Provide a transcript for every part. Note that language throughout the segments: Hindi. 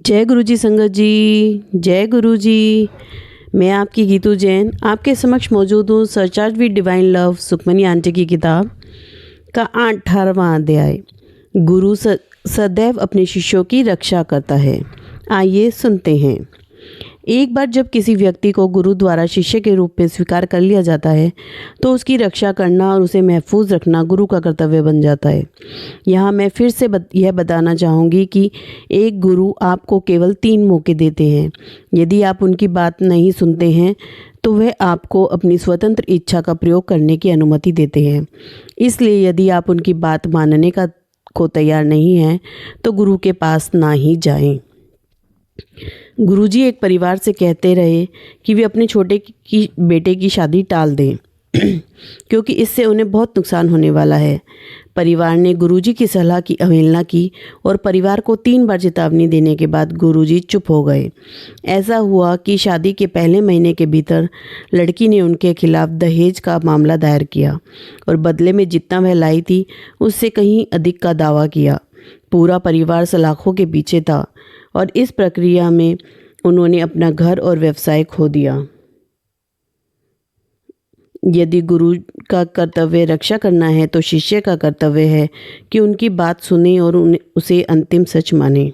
जय गुरु जी संगत जी। जय गुरु जी। मैं आपकी गीतू जैन आपके समक्ष मौजूद हूँ। Surcharge with divine love Sukhmani aunty की किताब का 18वां अध्याय। गुरु सदैव अपने शिष्यों की रक्षा करता है। आइए सुनते हैं। एक बार जब किसी व्यक्ति को गुरु द्वारा शिष्य के रूप में स्वीकार कर लिया जाता है तो उसकी रक्षा करना और उसे महफूज रखना गुरु का कर्तव्य बन जाता है। यहाँ मैं फिर से यह बताना चाहूँगी कि एक गुरु आपको केवल 3 मौके देते हैं। यदि आप उनकी बात नहीं सुनते हैं तो वह आपको अपनी स्वतंत्र इच्छा का प्रयोग करने की अनुमति देते हैं। इसलिए यदि आप उनकी बात मानने को तैयार नहीं हैं तो गुरु के पास ना ही जाएं। गुरुजी एक परिवार से कहते रहे कि वे अपने छोटे बेटे की शादी टाल दें क्योंकि इससे उन्हें बहुत नुकसान होने वाला है। परिवार ने गुरुजी की सलाह की अवहेलना की और परिवार को 3 बार चेतावनी देने के बाद गुरुजी चुप हो गए। ऐसा हुआ कि शादी के पहले महीने के भीतर लड़की ने उनके खिलाफ दहेज का मामला दायर किया और बदले में जितना वह लाई थी उससे कहीं अधिक का दावा किया। पूरा परिवार सलाखों के पीछे था और इस प्रक्रिया में उन्होंने अपना घर और व्यवसाय खो दिया। यदि गुरु का कर्तव्य रक्षा करना है तो शिष्य का कर्तव्य है कि उनकी बात सुने और उसे अंतिम सच माने।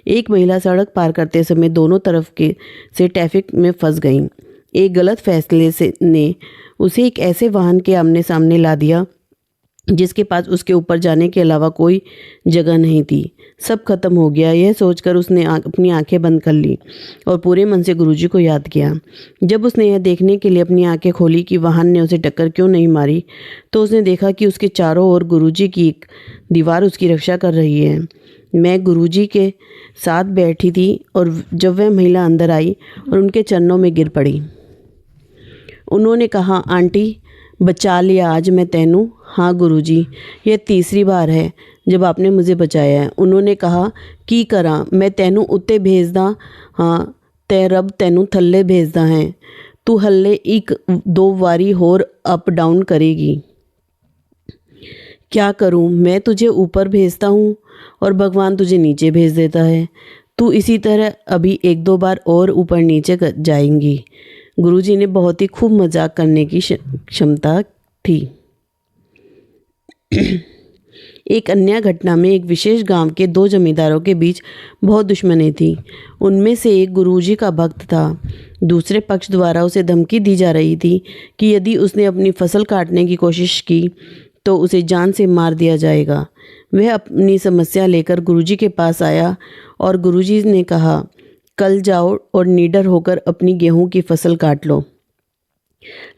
एक महिला सड़क पार करते समय दोनों तरफ से ट्रैफिक में फंस गई। एक गलत फैसले ने उसे एक ऐसे वाहन के आमने सामने ला दिया जिसके पास उसके ऊपर जाने के अलावा कोई जगह नहीं थी। सब खत्म हो गया, यह सोचकर उसने अपनी आंखें बंद कर ली और पूरे मन से गुरुजी को याद किया। जब उसने यह देखने के लिए अपनी आंखें खोली कि वाहन ने उसे टक्कर क्यों नहीं मारी तो उसने देखा कि उसके चारों ओर गुरुजी की एक दीवार उसकी रक्षा कर रही है। मैं गुरुजी के साथ बैठी थी और जब वह महिला अंदर आई और उनके चरणों में गिर पड़ी। उन्होंने कहा, आंटी बचा लिया आज मैं तैनू। हाँ गुरुजी, यह 3री बार है जब आपने मुझे बचाया है। उन्होंने कहा, की करा मैं तैनू उत्ते भेजदा। हाँ तै रब तैनू थल्ले भेजदा है। तू हल्ले 1-2 वारी होर अप डाउन करेगी। क्या करूँ, मैं तुझे ऊपर भेजता हूँ और भगवान तुझे नीचे भेज देता है। तू इसी तरह अभी 1-2 बार और ऊपर नीचे जाएंगी। गुरुजी ने बहुत ही खूब मजाक करने की क्षमता थी। एक अन्य घटना में एक विशेष गांव के 2 जमींदारों के बीच बहुत दुश्मनी थी। उनमें से एक गुरुजी का भक्त था। दूसरे पक्ष द्वारा उसे धमकी दी जा रही थी कि यदि उसने अपनी फसल काटने की कोशिश की तो उसे जान से मार दिया जाएगा। वह अपनी समस्या लेकर गुरुजी के पास आया और गुरुजी ने कहा, कल जाओ और निडर होकर अपनी गेहूं की फसल काट लो।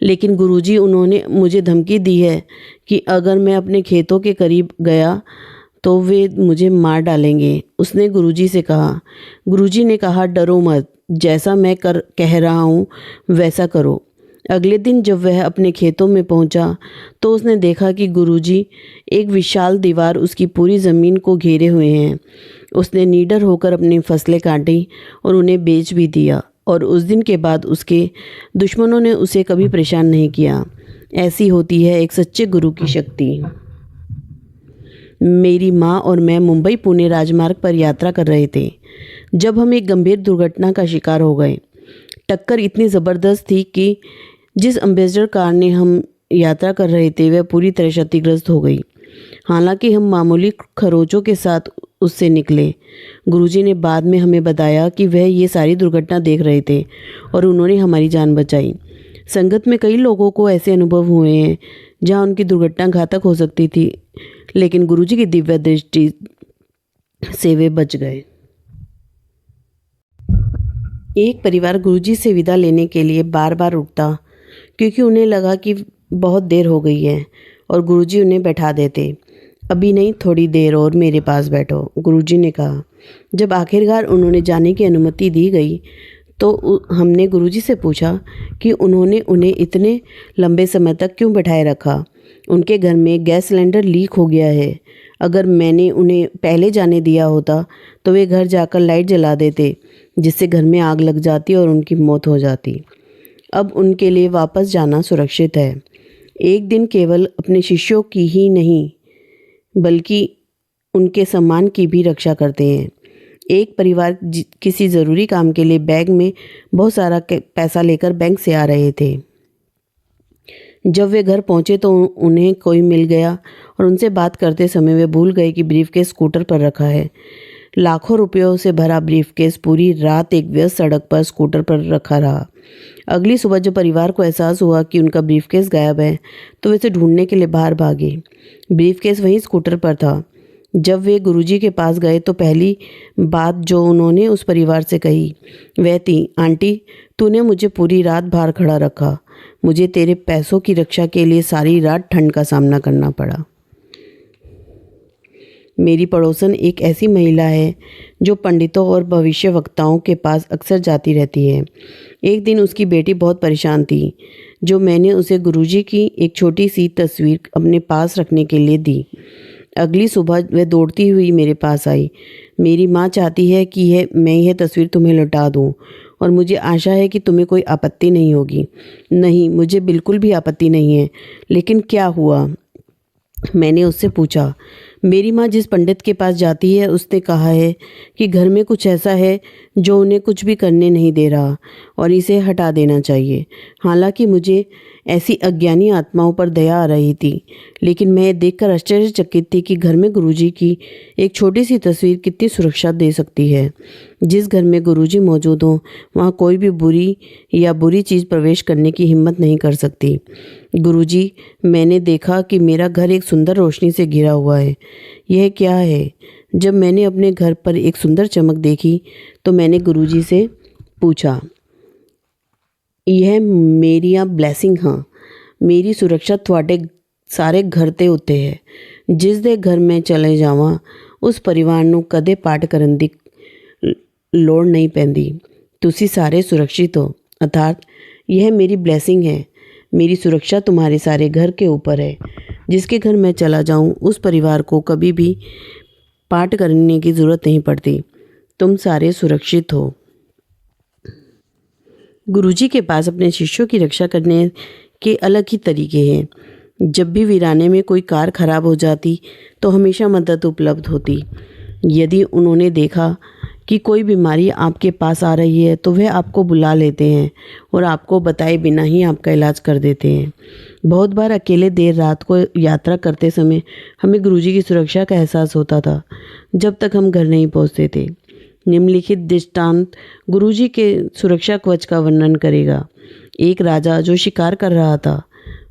लेकिन गुरुजी, उन्होंने मुझे धमकी दी है कि अगर मैं अपने खेतों के करीब गया तो वे मुझे मार डालेंगे। उसने गुरुजी से कहा। गुरुजी ने कहा, डरो मत, जैसा मैं कह रहा हूँ वैसा करो। अगले दिन जब वह अपने खेतों में पहुंचा तो उसने देखा कि गुरुजी एक विशाल दीवार उसकी पूरी ज़मीन को घेरे हुए हैं। उसने निडर होकर अपनी फसलें काटी और उन्हें बेच भी दिया और उस दिन के बाद उसके दुश्मनों ने उसे कभी परेशान नहीं किया। ऐसी होती है एक सच्चे गुरु की शक्ति। मेरी माँ और मैं मुंबई पुणे राजमार्ग पर यात्रा कर रहे थे जब हम एक गंभीर दुर्घटना का शिकार हो गए। टक्कर इतनी ज़बरदस्त थी कि जिस एम्बेसडर कार ने हम यात्रा कर रहे थे वह पूरी तरह क्षतिग्रस्त हो गई। हालांकि हम मामूली खरोचों के साथ उससे निकले। गुरुजी ने बाद में हमें बताया कि वह ये सारी दुर्घटना देख रहे थे और उन्होंने हमारी जान बचाई। संगत में कई लोगों को ऐसे अनुभव हुए हैं जहां उनकी दुर्घटना घातक हो सकती थी, लेकिन गुरुजी की दिव्य दृष्टि से वे बच गए। एक परिवार गुरुजी से विदा लेने के लिए बार बार रुकता क्योंकि उन्हें लगा कि बहुत देर हो गई है और गुरुजी उन्हें बैठा देते। अभी नहीं, थोड़ी देर और मेरे पास बैठो, गुरुजी ने कहा। जब आखिरकार उन्होंने जाने की अनुमति दी गई तो हमने गुरुजी से पूछा कि उन्होंने उन्हें इतने लंबे समय तक क्यों बैठाए रखा। उनके घर में गैस सिलेंडर लीक हो गया है। अगर मैंने उन्हें पहले जाने दिया होता तो वे घर जाकर लाइट जला देते, जिससे घर में आग लग जाती और उनकी मौत हो जाती। अब उनके लिए वापस जाना सुरक्षित है। एक दिन केवल अपने शिष्यों की ही नहीं बल्कि उनके सम्मान की भी रक्षा करते हैं। एक परिवार किसी ज़रूरी काम के लिए बैग में बहुत सारा पैसा लेकर बैंक से आ रहे थे। जब वे घर पहुंचे तो उन्हें कोई मिल गया और उनसे बात करते समय वे भूल गए कि ब्रीफकेस स्कूटर पर रखा है। लाखों रुपयों से भरा ब्रीफकेस पूरी रात एक व्यस्त सड़क पर स्कूटर पर रखा रहा। अगली सुबह जब परिवार को एहसास हुआ कि उनका ब्रीफकेस गायब है तो वे इसे ढूंढने के लिए बाहर भागे। ब्रीफकेस वहीं स्कूटर पर था। जब वे गुरुजी के पास गए तो पहली बात जो उन्होंने उस परिवार से कही वह थी, आंटी, तूने मुझे पूरी रात बाहर खड़ा रखा। मुझे तेरे पैसों की रक्षा के लिए सारी रात ठंड का सामना करना पड़ा। मेरी पड़ोसन एक ऐसी महिला है जो पंडितों और भविष्यवक्ताओं के पास अक्सर जाती रहती है। एक दिन उसकी बेटी बहुत परेशान थी, जो मैंने उसे गुरुजी की एक छोटी सी तस्वीर अपने पास रखने के लिए दी। अगली सुबह वह दौड़ती हुई मेरे पास आई। मेरी माँ चाहती है कि मैं यह तस्वीर तुम्हें लौटा दूँ और मुझे आशा है कि तुम्हें कोई आपत्ति नहीं होगी। नहीं, मुझे बिल्कुल भी आपत्ति नहीं है। लेकिन क्या हुआ? मैंने उससे पूछा। मेरी माँ जिस पंडित के पास जाती है उसने कहा है कि घर में कुछ ऐसा है जो उन्हें कुछ भी करने नहीं दे रहा और इसे हटा देना चाहिए। हालांकि मुझे ऐसी अज्ञानी आत्माओं पर दया आ रही थी, लेकिन मैं देखकर आश्चर्यचकित थी कि घर में गुरुजी की एक छोटी सी तस्वीर कितनी सुरक्षा दे सकती है। जिस घर में गुरुजी मौजूद हों वहाँ कोई भी बुरी चीज़ प्रवेश करने की हिम्मत नहीं कर सकती। गुरुजी, मैंने देखा कि मेरा घर एक सुंदर रोशनी से घिरा हुआ है। यह क्या है? जब मैंने अपने घर पर एक सुंदर चमक देखी तो मैंने गुरुजी से पूछा, यह मेरिया ब्लैसिंग हाँ, मेरी सुरक्षा थोड़े सारे घर ते उत्ते है। जिस दे घर में चले जावां उस परिवार ਨੂੰ कदे पाठ करन दी लोड़ नहीं पैंदी। तुसी सारे सुरक्षित हो, अर्थात यह मेरी ब्लैसिंग है। मेरी सुरक्षा तुम्हारे सारे घर के ऊपर है। जिसके घर मैं चला जाऊं उस परिवार को कभी भी पाठ करने की ज़रूरत नहीं पड़ती। तुम सारे सुरक्षित हो। गुरुजी के पास अपने शिष्यों की रक्षा करने के अलग ही तरीके हैं। जब भी वीराने में कोई कार खराब हो जाती तो हमेशा मदद उपलब्ध होती। यदि उन्होंने देखा कि कोई बीमारी आपके पास आ रही है तो वह आपको बुला लेते हैं और आपको बताए बिना ही आपका इलाज कर देते हैं। बहुत बार अकेले देर रात को यात्रा करते समय हमें गुरुजी की सुरक्षा का एहसास होता था जब तक हम घर नहीं पहुंचते थे। निम्नलिखित दृष्टांत गुरुजी के सुरक्षा कवच का वर्णन करेगा। एक राजा जो शिकार कर रहा था,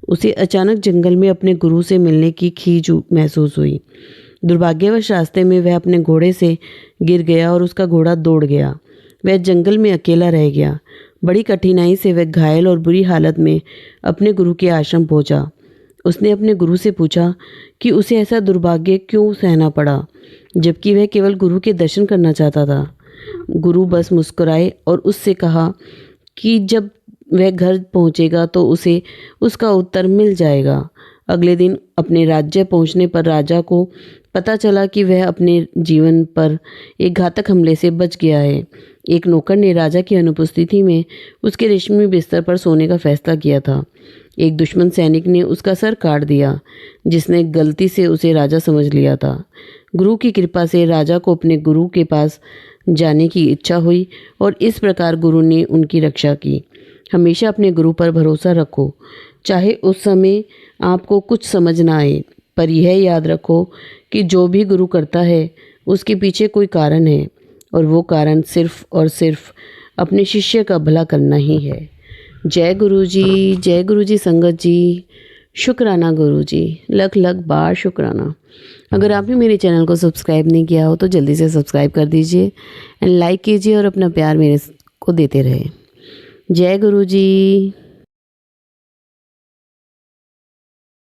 उसे अचानक जंगल में अपने गुरु से मिलने की खींच महसूस हुई। दुर्भाग्यवश रास्ते में वह अपने घोड़े से गिर गया और उसका घोड़ा दौड़ गया। वह जंगल में अकेला रह गया। बड़ी कठिनाई से वह घायल और बुरी हालत में अपने गुरु के आश्रम पहुंचा। उसने अपने गुरु से पूछा कि उसे ऐसा दुर्भाग्य क्यों सहना पड़ा, जबकि वह केवल गुरु के दर्शन करना चाहता था। गुरु बस मुस्कुराए और उससे कहा कि जब वह घर पहुंचेगा तो उसे उसका उत्तर मिल जाएगा। अगले दिन अपने राज्य पहुंचने पर राजा को पता चला कि वह अपने जीवन पर एक घातक हमले से बच गया है। एक नौकर ने राजा की अनुपस्थिति में उसके रेशमी बिस्तर पर सोने का फैसला किया था। एक दुश्मन सैनिक ने उसका सर काट दिया, जिसने गलती से उसे राजा समझ लिया था। गुरु की कृपा से राजा को अपने गुरु के पास जाने की इच्छा हुई और इस प्रकार गुरु ने उनकी रक्षा की। हमेशा अपने गुरु पर भरोसा रखो, चाहे उस समय आपको कुछ समझ ना आए, पर यह याद रखो कि जो भी गुरु करता है उसके पीछे कोई कारण है और वो कारण सिर्फ और सिर्फ अपने शिष्य का भला करना ही है। जय गुरु जी संगत जी। शुक्राना गुरु जी, लख लख बार शुक्राना। अगर आपने मेरे चैनल को सब्सक्राइब नहीं किया हो तो जल्दी से सब्सक्राइब कर दीजिए एंड लाइक कीजिए और अपना प्यार मेरे को देते रहे। जय गुरु जी।